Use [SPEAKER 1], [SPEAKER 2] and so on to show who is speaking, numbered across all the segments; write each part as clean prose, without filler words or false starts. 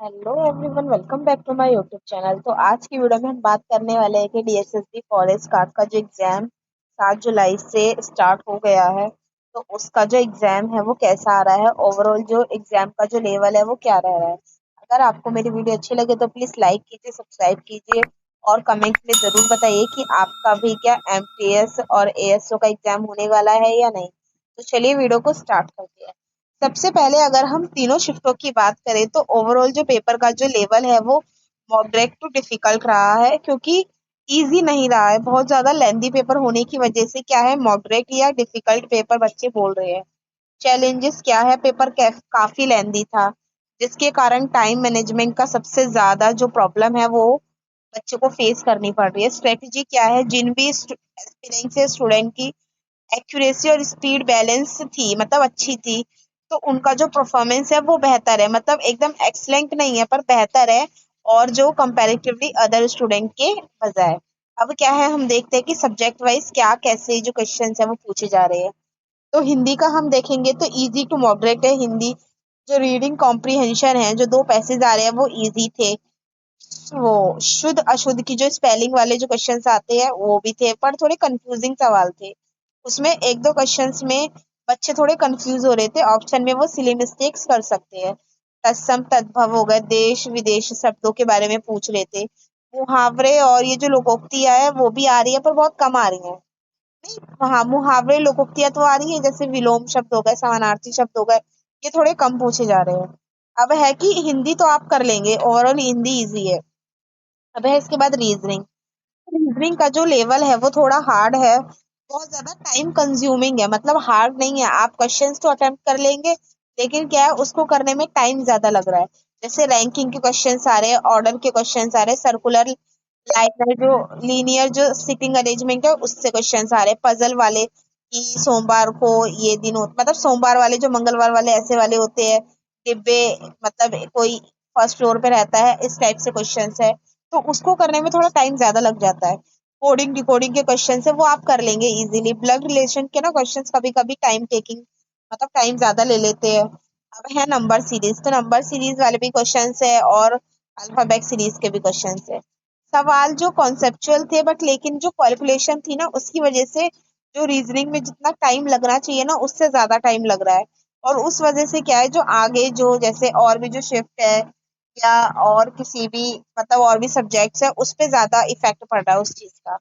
[SPEAKER 1] Hello everyone, welcome back to my YouTube channel. तो आज की वीडियो में हम बात करने वाले हैं कि डीएसएसबी फॉरेस्ट गार्ड का जो एग्ज़ाम 7 जुलाई से स्टार्ट हो गया है, तो उसका जो एग्ज़ाम है वो कैसा आ रहा है, ओवरऑल जो एग्ज़ाम का जो लेवल है वो क्या रह रहा है। अगर आपको मेरी वीडियो अच्छी लगे तो प्लीज़ लाइक कीजिए, सब्सक्राइब कीजिए और कमेंट में ज़रूर बताइए कि आपका भी क्या एमटीएस और एएसओ का एग्ज़ाम होने वाला है या नहीं। तो चलिए वीडियो को स्टार्ट करते हैं। सबसे पहले अगर हम तीनों शिफ्टों की बात करें तो ओवरऑल जो पेपर का जो लेवल है वो मॉडरेट टू डिफिकल्ट रहा है, क्योंकि इजी नहीं रहा है। बहुत ज़्यादा लेंदी पेपर होने की वजह से क्या है, मॉडरेट या डिफिकल्ट पेपर बच्चे बोल रहे हैं। चैलेंजेस क्या है, पेपर काफ़ी लेंदी था, जिसके कारण टाइम मैनेजमेंट का सबसे ज़्यादा जो प्रॉब्लम है वो बच्चे को फेस करनी पड़ रही है। स्ट्रेटजी क्या है, जिन भी एस्पिरेंट से स्टूडेंट की एक्यूरेसी और स्पीड बैलेंस थी, मतलब अच्छी थी, तो उनका जो परफॉर्मेंस है वो बेहतर है, मतलब एकदम एक्सलेंट नहीं है पर बेहतर है, और जो कंपैरेटिवली अदर स्टूडेंट के बजाय। अब क्या है, हम देखते हैं कि सब्जेक्ट वाइज क्या कैसे जो क्वेश्चंस है वो पूछे जा रहे हैं। तो हिंदी का हम देखेंगे तो इजी टू मॉडरेट है हिंदी। जो रीडिंग कॉम्प्रिहेंशन है, जो दो पैसेज आ रहे हैं वो इजी थे। वो शुद्ध अशुद्ध की जो स्पेलिंग वाले जो क्वेश्चंस आते हैं वो भी थे, पर थोड़े कंफ्यूजिंग सवाल थे। उसमें एक दो क्वेश्चंस में बच्चे थोड़े कंफ्यूज हो रहे थे, ऑप्शन में वो सिली मिस्टेक्स कर सकते हैं। तत्सम तद्भव हो गए, देश विदेश शब्दों के बारे में पूछ रहे थे। मुहावरे और ये जो लोकोक्तियां है वो भी आ रही है पर बहुत कम आ रही हैं। नहीं, हाँ, मुहावरे लोकोक्तियां तो आ रही है, जैसे विलोम शब्द हो गए, समानार्थी शब्द हो गए, ये थोड़े कम पूछे जा रहे हैं। अब है कि हिंदी तो आप कर लेंगे, ओवरऑल हिंदी इजी है। अब है इसके बाद रीजनिंग। रीजनिंग का जो लेवल है वो थोड़ा हार्ड है, बहुत ज्यादा टाइम कंज्यूमिंग है, मतलब हार्ड नहीं है, आप क्वेश्चंस तो अटेम्प्ट कर लेंगे, लेकिन क्या है उसको करने में टाइम ज्यादा लग रहा है। जैसे रैंकिंग के क्वेश्चंस आ रहे हैं, ऑर्डर के क्वेश्चंस आ रहे हैं, सर्कुलर लाइनर जो लीनियर जो सिटिंग अरेंजमेंट है उससे क्वेश्चंस आ रहे हैं, पजल वाले कि सोमवार को ये दिन हो, मतलब सोमवार वाले जो मंगलवार वाले ऐसे वाले होते हैं, डिब्बे, मतलब कोई फर्स्ट फ्लोर पे रहता है, इस टाइप से क्वेश्चंस है, तो उसको करने में थोड़ा टाइम ज्यादा लग जाता है। कोडिंग डिकोडिंग के क्वेश्चन है वो आप कर लेंगे इजीली। ब्लड रिलेशन के ना क्वेश्चंस कभी कभी टाइम टेकिंग, मतलब टाइम ज्यादा ले लेते हैं। अब है नंबर सीरीज, तो नंबर सीरीज वाले भी क्वेश्चंस है और अल्फाबेट सीरीज के भी क्वेश्चंस है। सवाल जो कॉन्सेप्चुअल थे, बट लेकिन जो कैलकुलेशन थी ना उसकी वजह से जो रीजनिंग में जितना टाइम लगना चाहिए ना उससे ज्यादा टाइम लग रहा है। और उस वजह से क्या है, जो आगे जो जैसे और भी जो शिफ्ट है या और किसी भी, मतलब और भी सब्जेक्ट्स है, उस पे ज्यादा इफेक्ट पड़ रहा है उस चीज का।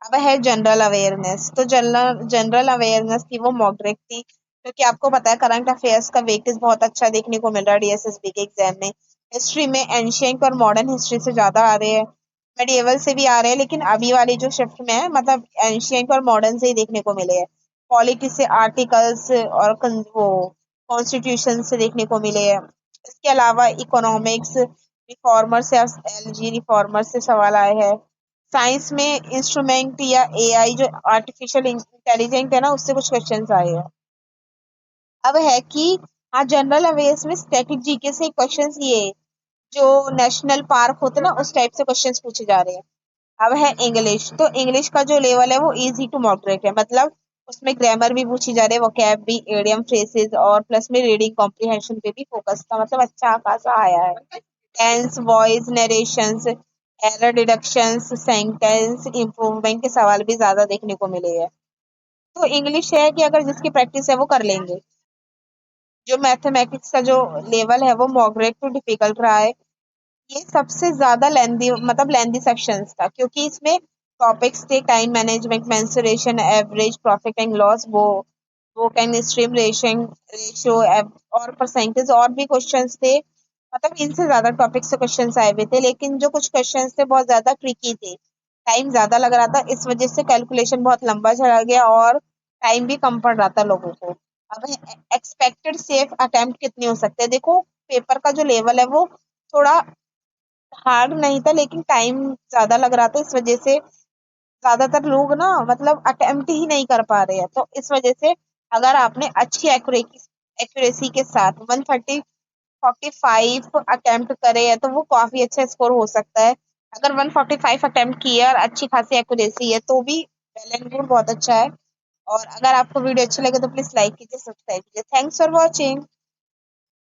[SPEAKER 1] अब है जनरल अवेयरनेस, तो जनरल जनरल अवेयरनेस थी वो मॉडरेट थी, क्योंकि आपको पता है करंट अफेयर्स का वेटेज बहुत अच्छा देखने को मिल रहा है डीएसएसबी के एग्जाम में। हिस्ट्री में एंशियंट और मॉडर्न हिस्ट्री से ज्यादा आ रहे हैं, मेडिएवल से भी आ रहे हैं, लेकिन अभी वाली जो शिफ्ट में है मतलब एंशियंट और मॉडर्न से ही देखने को मिले हैं। पॉलिटी से आर्टिकल्स और वो कॉन्स्टिट्यूशन से देखने को मिले हैं। इसके अलावा इकोनॉमिक्स रिफॉर्मर से, एलजी रिफॉर्मर से सवाल आए हैं। साइंस में इंस्ट्रूमेंट या एआई जो आर्टिफिशियल इंटेलिजेंट है ना उससे कुछ क्वेश्चंस आए हैं। अब है कि हाँ, जनरल अवेयर्स में स्टैटिक जीके से क्वेश्चंस ये जो नेशनल पार्क होते हैं ना उस टाइप से क्वेश्चंस पूछे जा रहे हैं। अब है इंग्लिश, तो इंग्लिश का जो लेवल है वो इजी टू मॉडरेट है, मतलब उसमें ग्रामर भी पूछी जा रही है, वोकैब भी, इडियम फ्रेजेस, और प्लस में रीडिंग कॉम्प्रिहेंशन पे भी फोकस था, मतलब अच्छा खासा आया है। Tense, voice, narrations, error deductions, sentence improvement के सवाल भी ज्यादा देखने को मिले हैं। तो इंग्लिश है कि अगर जिसकी प्रैक्टिस है वो कर लेंगे। जो मैथमेटिक्स का जो लेवल है वो मॉडरेट टू डिफिकल्ट रहा है। ये सबसे ज्यादा लेंदी, मतलब लेंदी सेक्शंस था, क्योंकि इसमें टॉपिक्स थे time management, mensuration, average, profit and loss, वो कैन स्ट्रीम रेशन रेशियो और परसेंटेज, और भी क्वेश्चंस थे। मतलब इनसे ज्यादा टॉपिक से क्वेश्चंस आए हुए थे, लेकिन जो कुछ क्वेश्चंस थे बहुत ज्यादा ट्रिकी थे, टाइम ज्यादा लग रहा था, इस वजह से कैलकुलेशन बहुत लंबा चला गया और टाइम भी कम पड़ रहा था लोगों को। अब एक्सपेक्टेड सेफ अटेम्प्ट कितने हो सकते हैं, देखो पेपर का जो लेवल है वो थोड़ा हार्ड नहीं था, लेकिन टाइम ज्यादा लग रहा था, इस वजह से ज्यादातर लोग ना मतलब अटेम्प्ट ही नहीं कर पा रहे हैं। तो इस वजह से अगर आपने अच्छी एक्यूरेसी के साथ 145 अटेम्प्ट करे हैं तो वो काफी अच्छा स्कोर हो सकता है। अगर 145 अटेम्प्ट किए और अच्छी खासी एक्यूरेसी है तो भी वेल एंड गुड, बहुत अच्छा है। और अगर आपको वीडियो अच्छी लगे तो प्लीज लाइक कीजिए, सब्सक्राइब कीजिए। Thanks for watching.